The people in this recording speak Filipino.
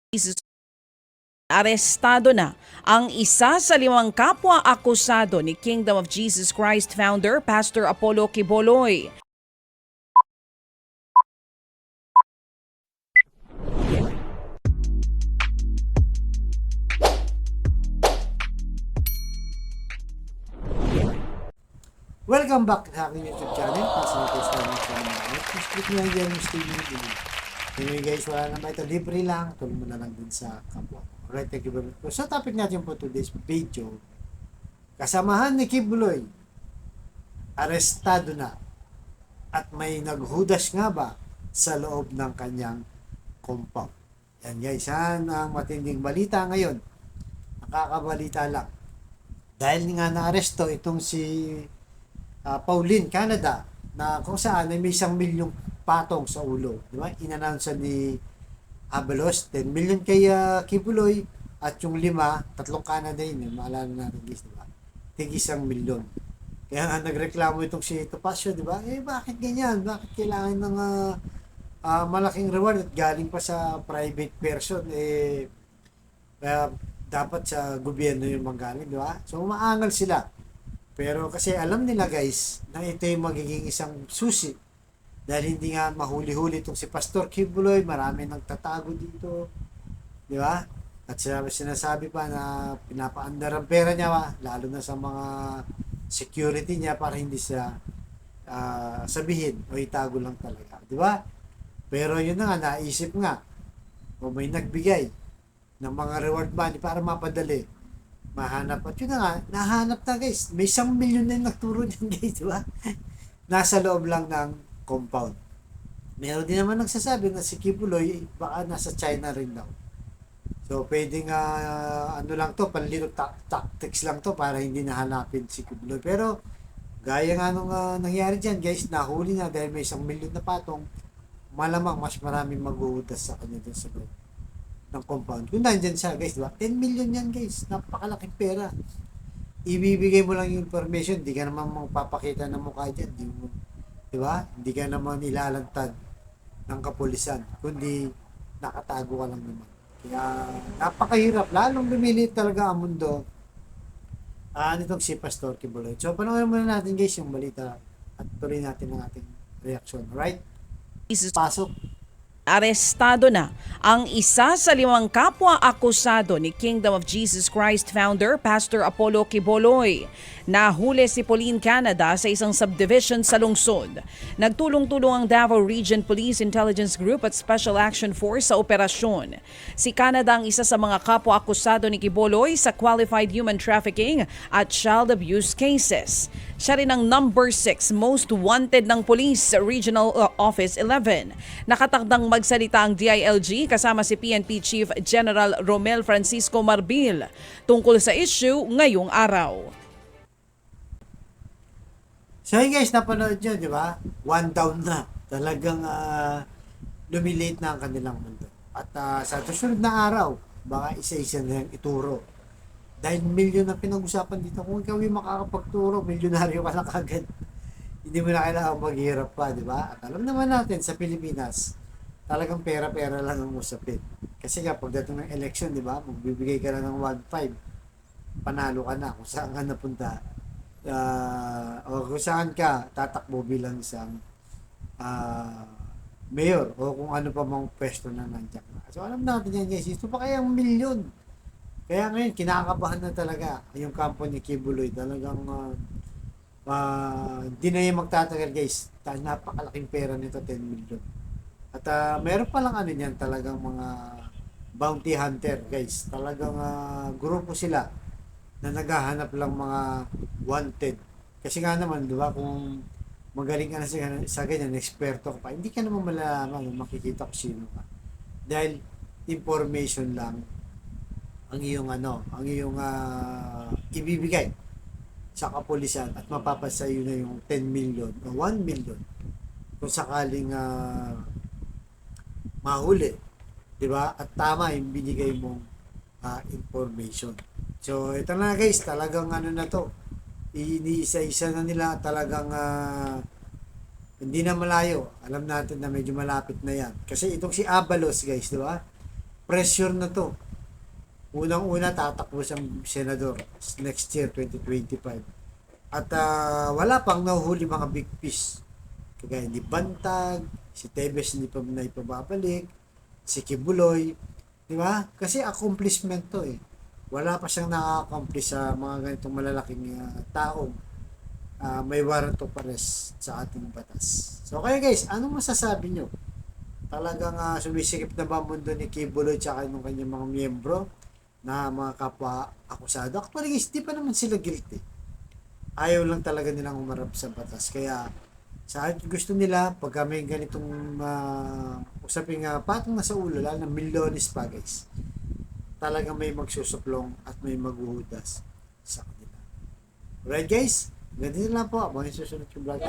Jesus, arestado na ang isa sa 5 kapwa-akusado ni Kingdom of Jesus Christ founder, Pastor Apollo Quiboloy. Welcome back sa aking YouTube channel. Facilities namin sa mga live. Please click nyo lang dyan yung streaming video. Anyway guys, wala naman ito. Libre lang. Tulong mo na lang din sa kapwa. Alright, thank you very much. So topic natin po today's video. Kasamahan ni Quiboloy, arestado na. At may naghudas nga ba sa loob ng kanyang compound. Yan guys, yan ang matinding balita ngayon. Nakakabalita lang. Dahil nga na-aresto itong si Pauline, Canada, na kung saan ay may 1,000,000 patong sa ulo. Di ba? In-announce ni Abalos, 10 million kay Quiboloy, at yung 5, 3 Canada yun. Maalala natin guys, di ba? Tig 1,000,000. Kaya nga nagreklamo itong si Topacio, di ba? Bakit ganyan? Bakit kailangan ng malaking reward at galing pa sa private person? Dapat sa gobyerno yung manggaling, di ba? So, maangal sila. Pero kasi alam nila guys na ito yung magiging isang susi. Dahil hindi nga mahuli-huli itong si Pastor Quiboloy, marami nagtatago dito. Di ba? At sinasabi pa na pinapaandar ang pera niya, lalo na sa mga security niya para hindi siya sabihin o itago lang talaga. Di ba? Pero yun na nga, naisip nga, o may nagbigay ng mga reward money para mapadali. Mahanap. At yun na nga, nahanap na guys. May 1,000,000 na yung nagturo dyan guys, di ba? Nasa loob lang ng compound. Meron din naman nagsasabi na si Quiboloy baka nasa China rin daw. So, pwedeng ano lang to, panlilog tactics lang to para hindi nahanapin si Quiboloy. Pero, gaya nga nung nangyari dyan guys, nahuli na dahil may 1,000,000 na patong, malamang mas maraming maghuhudas sa kanya dyan sa loob ng compound. Kung nandyan siya guys, diba? 10 million yan guys. Napakalaking pera. Ibibigay mo lang yung information. Hindi ka naman magpapakita ng mukha dyan. Diba? Hindi ka naman ilalantad ng kapulisan. Kundi nakatago ka lang naman. Kaya napakahirap. Lalong lumiliit talaga ang mundo. Nitong si Pastor Quiboloy. So panoorin muna natin guys yung balita at tuloy natin ang ating reaction. Right? Jesus, Pasok. arestado na ang isa sa 5 kapwa-akusado ni Kingdom of Jesus Christ founder, Pastor Apollo Quiboloy. Nahuli si Pauline, Canada sa isang subdivision sa lungsod. Nagtulong-tulong ang Davao Region Police Intelligence Group at Special Action Force sa operasyon. Si Canada ang isa sa mga kapwa-akusado ni Quiboloy sa qualified human trafficking at child abuse cases. Siya rin ang number 6 most wanted ng Police Regional Office 11. Nakatakdang magsalita ang DILG kasama si PNP Chief General Romel Francisco Marbil tungkol sa issue ngayong araw. So yun guys, napanood nyo, di ba? One down na. Talagang lumiliit na ang kanilang mundo. At sa susunod na araw, baka isa-isa na yung ituro. Dahil milyon na pinag-usapan dito. Kung ikaw yung makakapagturo, milyonaryo ka na kagad. Hindi mo na kailangan maghirap pa, di ba? At alam naman natin, sa Pilipinas, talagang pera-pera lang ang usapin. Kasi kapag dating ng election, di ba? Magbibigay ka na ng 1.5, panalo ka na kung saan ka napunta. O kung saan ka tatakbo bilang isang mayor o kung ano pa mang pwesto na nandiyan ka. So alam natin yan guys, ito pa kaya ang milyon. Kaya ngayon, kinakabahan na talaga yung kampo ni Quiboloy. Talagang hindi na yung magtatagal guys. Dahil napakalaking pera nito, 10 million. At meron pa lang ano yan, talagang mga bounty hunter guys. Talagang grupo sila na naghahanap lang mga wanted. Kasi nga naman, di ba, kung magaling ka na sa ganyan, eksperto ka pa, hindi ka naman malalaman, makikita ko sino ka. Dahil information lang ang iyong ibibigay sa kapulisan at mapapasa iyo na yung 10 million o 1 million kung sakaling mahuli, di ba? At tama yung binigay mong information. So, ito na guys, talagang ano na to, iniisa-isa na nila, talagang hindi na malayo. Alam natin na medyo malapit na yan. Kasi itong si Abalos guys, di ba? pressure na to. Unang-una, tatakbo siyang senador next year, 2025. At wala pang nahuhuli mga big fish. Kagaya ni Bantag, si Tebes hindi pa na ipababalik, si Kibuloy, di ba? Kasi accomplishment to eh. Wala pa siyang nakaka-accomplish sa mga ganitong malalaking taong may warrant of arrest sa ating batas. So kaya guys, anong masasabi nyo? Talagang sumisikip na ba ang mundo ni Kibuloy tsaka ng kanyang mga miyembro na mga kapwa akusado? Actually guys, di pa naman sila guilty. Ayaw lang talaga nilang umarap sa batas. Kaya sa gusto nila, pag may ganitong usaping patong na sa ulo, lalo na milyones pa guys, talagang may magsusuplong at may maghuhudas sa kanila. Alright guys, ganito lang po. Abangan yung susunod yung vlog.